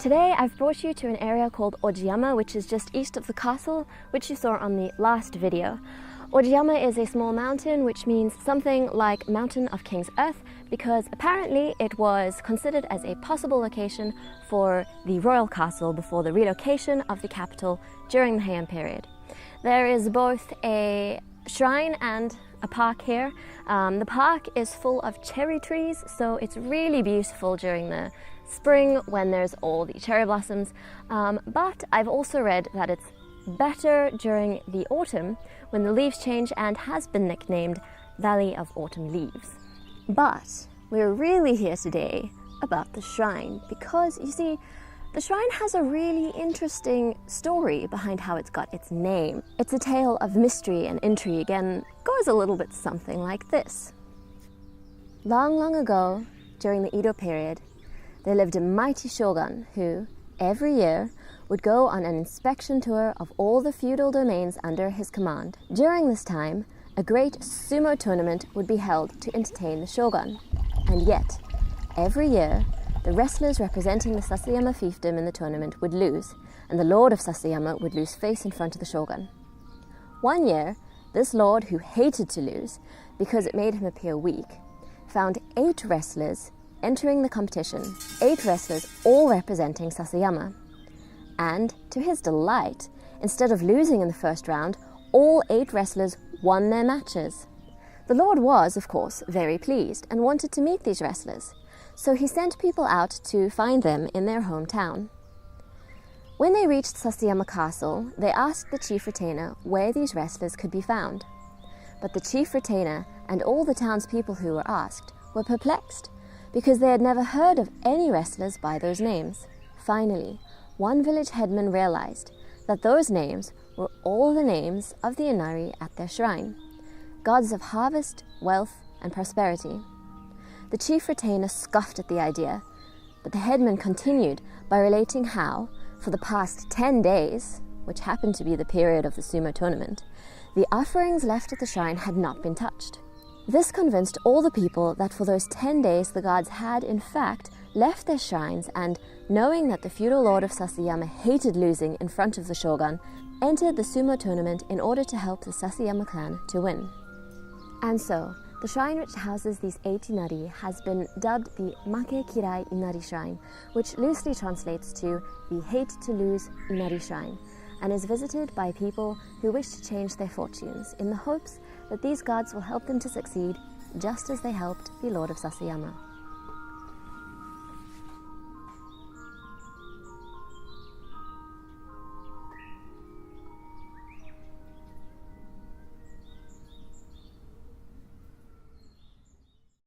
Today I've brought you to an area called Ojiyama, which is just east of the castle, which you saw on the last video. Ojiyama is a small mountain, which means something like Mountain of King's Earth, because apparently it was considered as a possible location for the royal castle before the relocation of the capital during the Heian period. There is both a shrine and a park here. The park is full of cherry trees, so it's really beautiful during the spring when there's all the cherry blossoms, but I've also read that it's better during the autumn when the leaves change and has been nicknamed Valley of Autumn Leaves. But we're really here today about the shrine because, you see, the shrine has a really interesting story behind how it's got its name. It's a tale of mystery and intrigue and goes a little bit something like this. Long, long ago, during the Edo period, there lived a mighty shogun who, every year, would go on an inspection tour of all the feudal domains under his command. During this time, a great sumo tournament would be held to entertain the shogun. And yet, every year, the wrestlers representing the Sasayama fiefdom in the tournament would lose, and the lord of Sasayama would lose face in front of the shogun. One year, this lord, who hated to lose because it made him appear weak, found 8 wrestlers entering the competition, 8 wrestlers all representing Sasayama. And, to his delight, instead of losing in the first round, all 8 wrestlers won their matches. The Lord was, of course, very pleased and wanted to meet these wrestlers, so he sent people out to find them in their hometown. When they reached Sasayama Castle, they asked the chief retainer where these wrestlers could be found. But the chief retainer and all the townspeople who were asked were perplexed, because they had never heard of any wrestlers by those names. Finally, one village headman realized that those names were all the names of the Inari at their shrine, gods of harvest, wealth, and prosperity. The chief retainer scoffed at the idea, but the headman continued by relating how, for the past 10 days, which happened to be the period of the sumo tournament, the offerings left at the shrine had not been touched. This convinced all the people that for those 10 days the gods had, in fact, left their shrines and, knowing that the feudal lord of Sasayama hated losing in front of the shogun, entered the sumo tournament in order to help the Sasayama clan to win. And so, the shrine which houses these 8 Inari has been dubbed the Make Kirai Inari Shrine, which loosely translates to the Hate to Lose Inari Shrine, and is visited by people who wish to change their fortunes in the hopes that these gods will help them to succeed just as they helped the Lord of Sasayama.